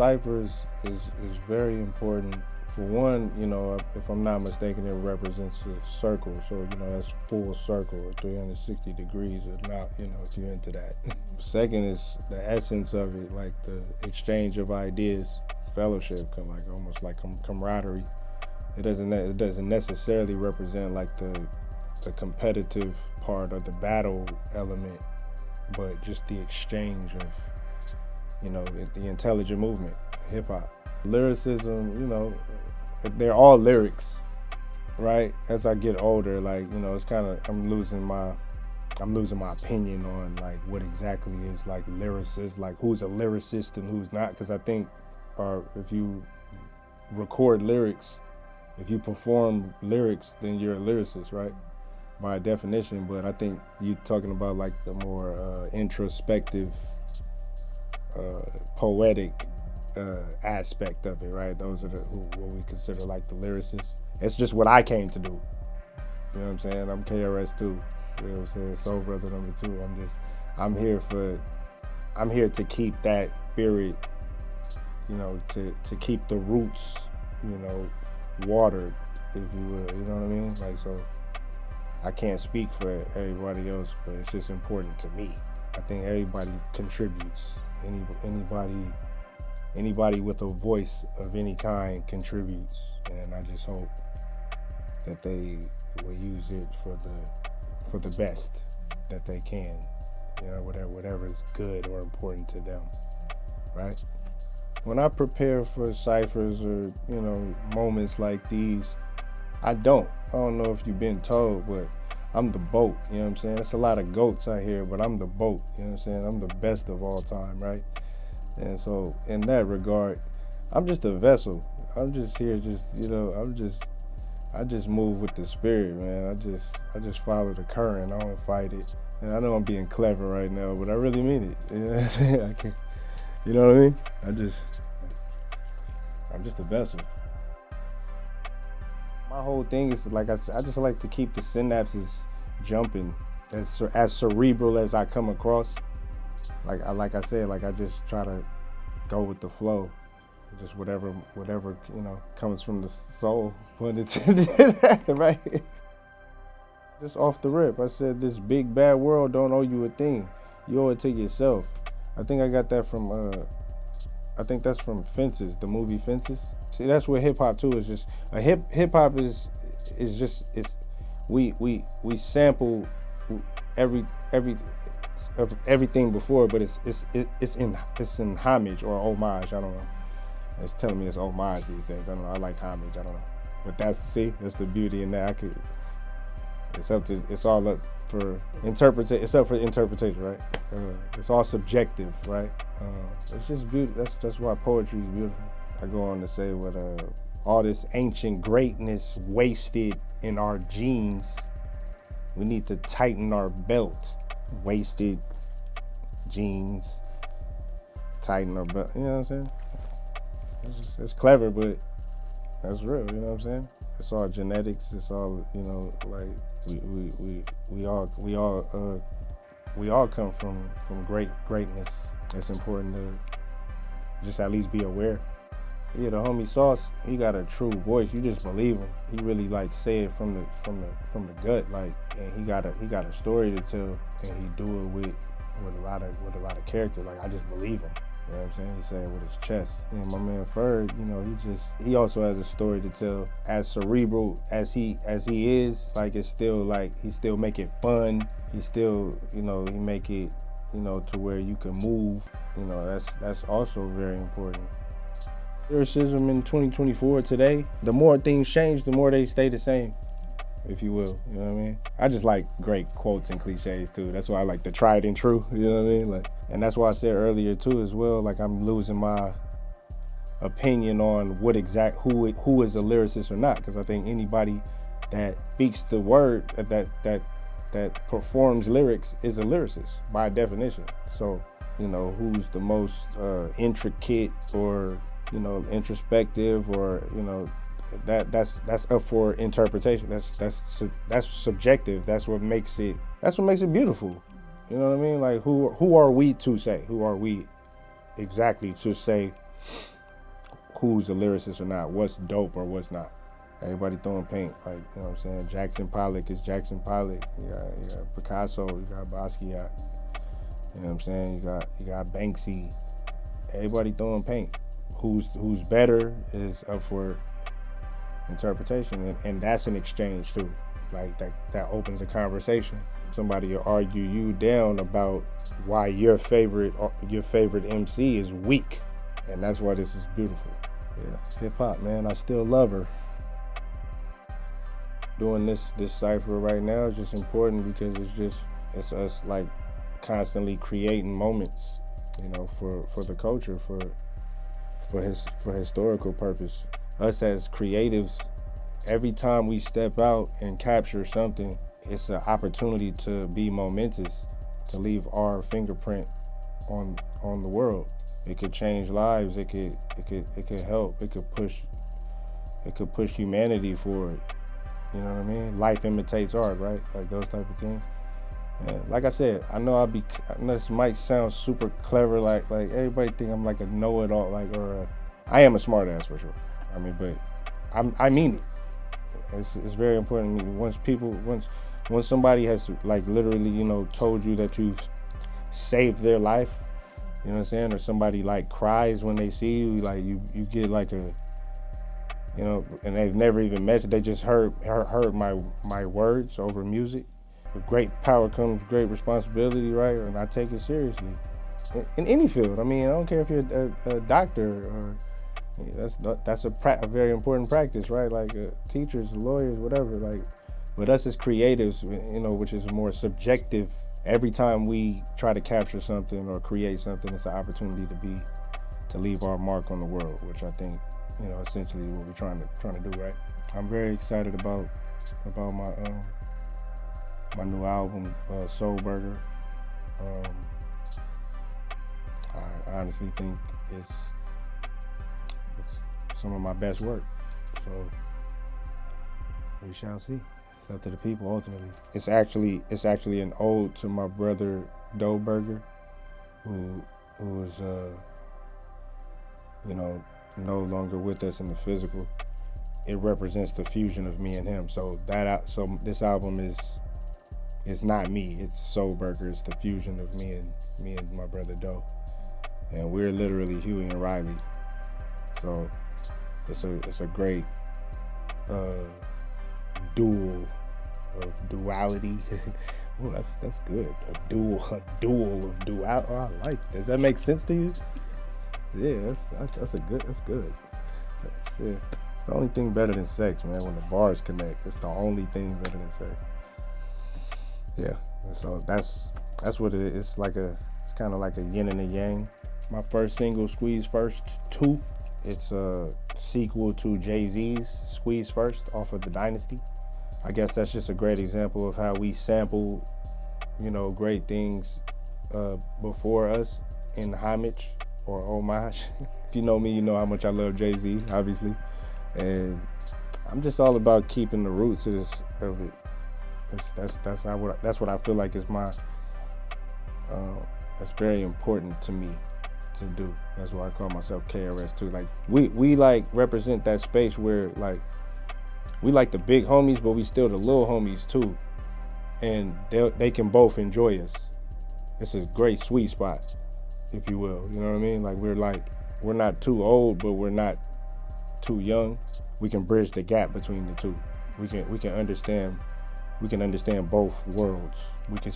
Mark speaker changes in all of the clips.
Speaker 1: ciphers is very important. For one, if I'm not mistaken, it represents a circle. So, that's full circle or 360 degrees or not, if you're into that. Second is the essence of it, like the exchange of ideas, fellowship, almost like camaraderie. It doesn't necessarily represent like the competitive part or the battle element, but just the exchange of, the intelligent movement, hip hop. Lyricism, they're all lyrics, right? As I get older, it's kind of, I'm losing my opinion on like what exactly is like lyricist, like who's a lyricist and who's not, because I think, if you record lyrics, if you perform lyrics, then you're a lyricist, right? By definition. But I think you're talking about like the more introspective, poetic aspect of it, right? Those are what we consider like the lyricists. It's just what I came to do. You know what I'm saying? I'm KRS too. You know what I'm saying? Soul Brother #2. I'm here to keep that spirit, to keep the roots, watered, if you will. You know what I mean? Like, so I can't speak for everybody else, but it's just important to me. I think everybody contributes. Anybody with a voice of any kind contributes, and I just hope that they will use it for the best that they can. Whatever is good or important to them, right? When I prepare for ciphers or moments like these, I don't know if you've been told, but I'm the B.O.A.T, you know what I'm saying? There's a lot of goats out here, but I'm the B.O.A.T, you know what I'm saying? I'm the best of all time, right? And so in that regard, I'm just a vessel. I'm just here, I just move with the spirit, man. I just follow the current. I don't fight it. And I know I'm being clever right now, but I really mean it. You know what I'm saying? You know what I mean? I'm just a vessel. My whole thing is like, I just like to keep the synapses jumping, as cerebral as I come across. Like I said, I just try to go with the flow. Just whatever, comes from the soul, pun intended, right? Just off the rip, I said, this big bad world don't owe you a thing. You owe it to yourself. I think I got that from, I think that's from Fences, the movie Fences. See, that's what hip hop too is. Just hip hop is just, we sample everything before, but it's in homage or homage. I don't know. It's telling me it's homage these days. I don't know. I like homage. I don't know. But that's the beauty in that. It's all up for interpretation. It's up for interpretation, right? It's all subjective, right? It's just beautiful. That's why poetry is beautiful. I go on to say what all this ancient greatness wasted in our genes. We need to tighten our belt. Wasted genes, tighten our belt. You know what I'm saying? It's clever, but that's real. You know what I'm saying? It's all genetics. It's all, like we all come from greatness. It's important to just at least be aware. Yeah, the homie Sauce, he got a true voice. You just believe him. He really say it from the gut, and he got a story to tell, and he do it with a lot of character. I just believe him. You know what I'm saying? He said it with his chest. And my man Ferg, he also has a story to tell. As cerebral as he is, it's still he still make it fun. He still, he make it, to where you can move. That's also very important. Lyricism in 2024 today, the more things change, the more they stay the same, if you will. You know what I mean? I just like great quotes and cliches too. That's why I like the tried and true. You know what I mean? And that's why I said earlier too as well. I'm losing my opinion on who is a lyricist or not, because I think anybody that speaks the word that performs lyrics is a lyricist by definition. So, who's the most intricate or introspective, or that's up for interpretation. That's subjective. That's what makes it beautiful. You know what I mean? Who are we to say? Who are we exactly to say who's a lyricist or not, what's dope or what's not. Everybody throwing paint, like, you know what I'm saying? Jackson Pollock is Jackson Pollock. You got Picasso, you got Basquiat. You know what I'm saying? You got Banksy. Everybody throwing paint. Who's better is up for interpretation, and that's an exchange too. Like that opens a conversation. Somebody will argue you down about why your favorite MC is weak, and that's why this is beautiful. Yeah, hip hop, man. I still love her. Doing this cipher right now is just important because it's us like constantly creating moments, you know, for the culture, for historical purpose. Us as creatives, every time we step out and capture something, it's an opportunity to be momentous, to leave our fingerprint on the world. It could change lives. It could help. It could push humanity forward. You know what I mean? Life imitates art, right? Like those type of things. And like I said, I know this might sound super clever, like everybody think I'm like a know-it-all, like, I am a smart ass for sure. I mean, but I mean it. It's very important to me. Once somebody has like literally, you know, told you that you've saved their life, you know what I'm saying? Or somebody like cries when they see you, like you get like a, you know, and they've never even met you. They just heard my words over music. With great power comes great responsibility, right? And I take it seriously. In any field. I mean, I don't care if you're a doctor or that's a very important practice, right? Like teachers, lawyers, whatever. Like, but us as creatives, you know, which is more subjective. Every time we try to capture something or create something, it's an opportunity to leave our mark on the world, which I think, you know, essentially what we're trying to do, right? I'm very excited about my new album, Soul Burger. I honestly think it's some of my best work. So we shall see. It's up to the people ultimately. It's actually an ode to my brother Doe Burger, who is you know, no longer with us in the physical. It represents the fusion of me and him. So this album is not me. It's Soul Burger. It's the fusion of me and my brother Doe, and we're literally Huey and Riley. So it's a great duality. Oh, that's good. A dual of duality. Oh, I like. Does that make sense to you? Yeah, that's good. That's it's the only thing better than sex, man. When the bars connect, it's the only thing better than sex. Yeah, and so that's what it is. It's kind of like a yin and a yang. My first single, Squeeze First 2, it's a sequel to Jay-Z's Squeeze First off of The Dynasty. I guess that's just a great example of how we sample, you know, great things before us in homage or homage. If you know me, you know how much I love Jay-Z, obviously. And I'm just all about keeping the roots of it. That's what I feel like is my, that's very important to me to do. That's why I call myself KRS too. Like we like represent that space where like, we like the big homies, but we still the little homies too. And they can both enjoy us. It's a great sweet spot, if you will. You know what I mean? Like we're not too old, but we're not too young. We can bridge the gap between the two. We can understand both worlds. We can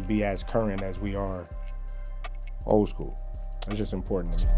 Speaker 1: be as current as we are old school. That's just important to me.